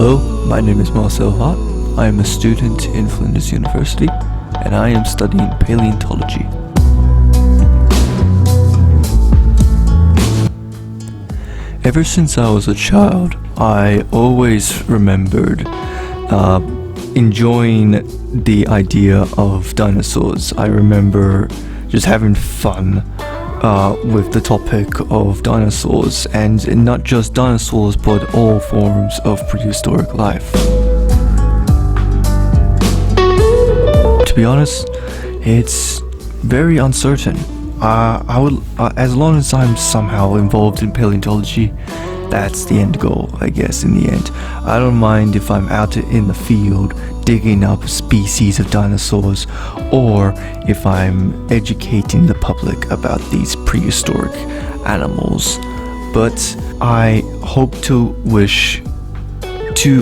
Hello, my name is Marcel Hart. I am a student in Flinders University, and I am studying paleontology. Ever since I was a child, I always remembered enjoying the idea of dinosaurs. I remember just having fun with the topic of dinosaurs, and not just dinosaurs but all forms of prehistoric life. To be honest, it's very uncertain. I would, as long as I'm somehow involved in paleontology, that's the end goal, I guess, in the end. I don't mind if I'm out in the field digging up species of dinosaurs, or if I'm educating the public about these prehistoric animals. But I hope to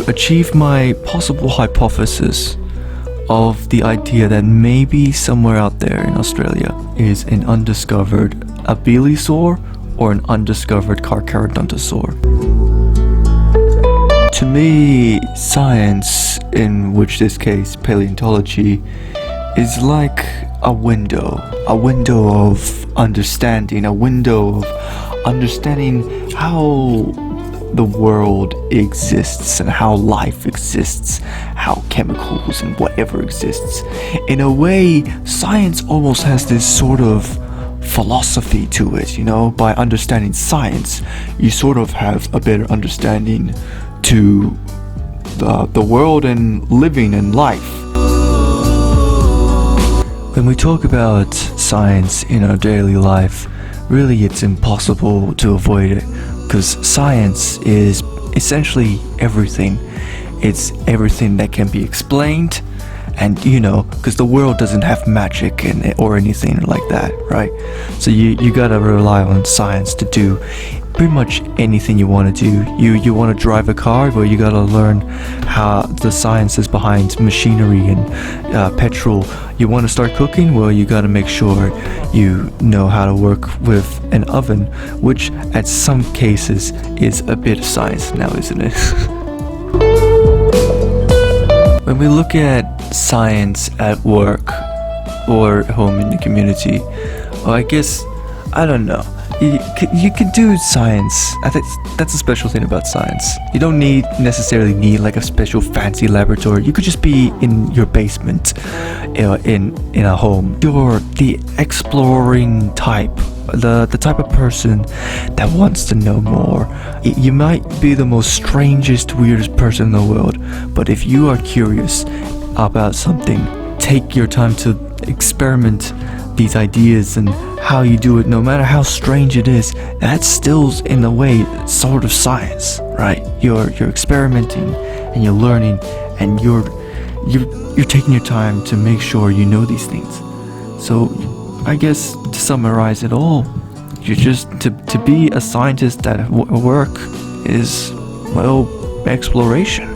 achieve my possible hypothesis of the idea that maybe somewhere out there in Australia is an undiscovered abelisaur or an undiscovered carcharodontosaur. To me, science, in which this case paleontology, is like a window of understanding, a window of understanding how the world exists and how life exists, how chemicals and whatever exists. In a way, science almost has this sort of philosophy to it, by understanding science, you sort of have a better understanding to the world and living and life. When we talk about science in our daily life, really it's impossible to avoid it, because science is essentially everything. It's everything that can be explained, and because the world doesn't have magic in it or anything like that, right? So you gotta rely on science to do pretty much anything you want to do. You want to drive a car, well, you gotta learn how the sciences behind machinery and petrol. You want to start cooking, well, you gotta make sure you know how to work with an oven, which at some cases is a bit of science now, isn't it? When we look at science at work or home in the community, well, I guess, I don't know. You can do science. I think that's a special thing about science. You don't necessarily need like a special fancy laboratory. You could just be in your basement, in a home. You're the exploring type, the type of person that wants to know more. You might be the most strangest, weirdest person in the world, but if you are curious about something, take your time to experiment these ideas and how you do it, no matter how strange it is. That's still in a way sort of science, right? You're experimenting and you're learning, and you're taking your time to make sure you know these things. So I guess to summarize it all, you just to be a scientist at work is, well, exploration.